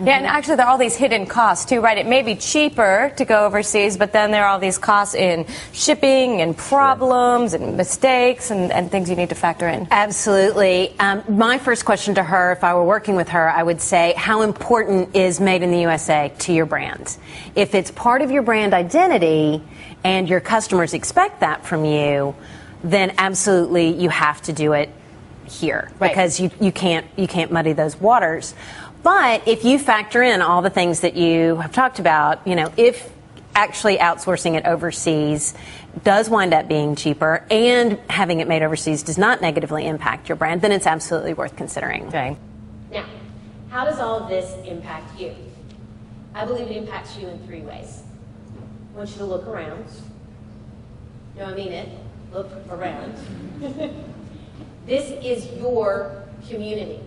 Yeah, and actually there are all these hidden costs too, right? It may be cheaper to go overseas, but then there are all these costs in shipping and problems and mistakes and things you need to factor in. Absolutely. My first question to her, if I were working with her, I would say, how important is Made in the USA to your brand? If it's part of your brand identity and your customers expect that from you, then absolutely you have to do it here, right, because you can't muddy those waters. But if you factor in all the things that you have talked about, if actually outsourcing it overseas does wind up being cheaper and having it made overseas does not negatively impact your brand, then it's absolutely worth considering. Okay. Now, how does all of this impact you? I believe it impacts you in 3 ways. I want you to look around. No, I mean it. Look around. This is your community.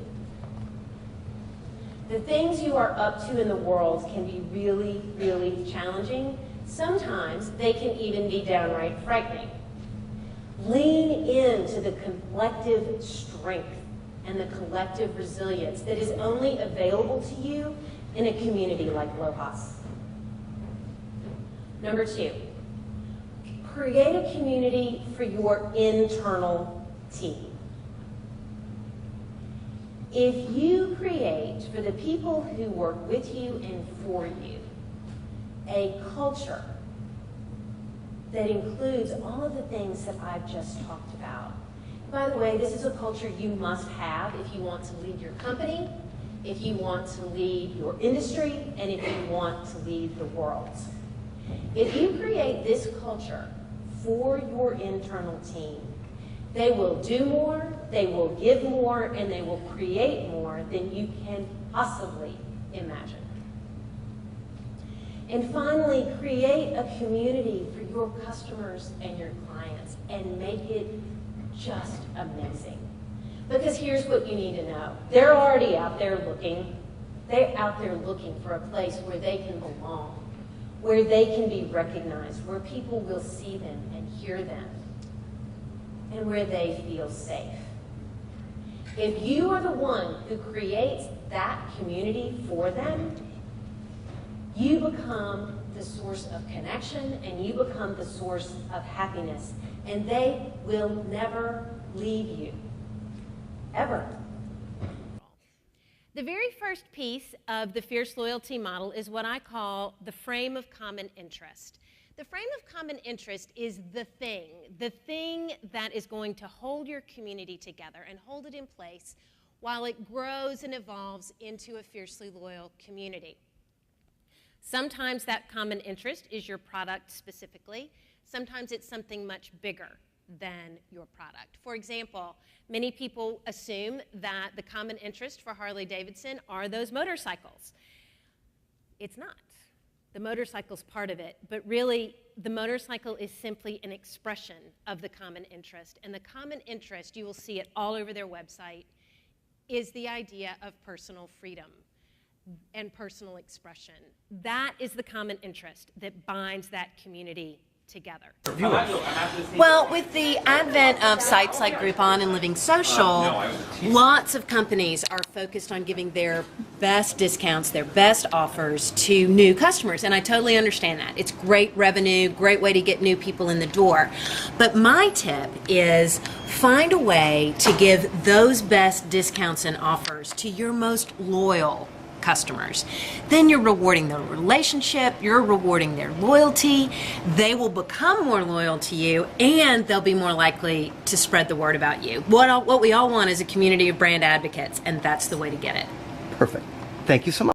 The things you are up to in the world can be really, really challenging. Sometimes they can even be downright frightening. Lean into the collective strength and the collective resilience that is only available to you in a community like LOHAS. Number 2, create a community for your internal team. If you create, for the people who work with you and for you, a culture that includes all of the things that I've just talked about. By the way, this is a culture you must have if you want to lead your company, if you want to lead your industry, and if you want to lead the world. If you create this culture for your internal team, they will do more, they will give more, and they will create more than you can possibly imagine. And finally, create a community for your customers and your clients and make it just amazing. Because here's what you need to know. They're already out there looking. They're out there looking for a place where they can belong, where they can be recognized, where people will see them and hear them, and where they feel safe. If you are the one who creates that community for them, you become the source of connection and you become the source of happiness. And they will never leave you, ever. The very first piece of the Fierce Loyalty model is what I call the frame of common interest. The frame of common interest is the thing that is going to hold your community together and hold it in place while it grows and evolves into a fiercely loyal community. Sometimes that common interest is your product specifically. Sometimes it's something much bigger than your product. For example, many people assume that the common interest for Harley-Davidson are those motorcycles. It's not. The motorcycle's part of it, but really the motorcycle is simply an expression of the common interest. And the common interest, you will see it all over their website, is the idea of personal freedom and personal expression. That is the common interest that binds that community together. Well, with the advent of sites like Groupon and Living Social, lots of companies are focused on giving their best discounts, their best offers to new customers, and I totally understand that. It's great revenue, great way to get new people in the door. But my tip is find a way to give those best discounts and offers to your most loyal customers. Then you're rewarding their relationship, you're rewarding their loyalty, they will become more loyal to you, and they'll be more likely to spread the word about you. What we all want is a community of brand advocates, and that's the way to get it. Perfect. Thank you so much.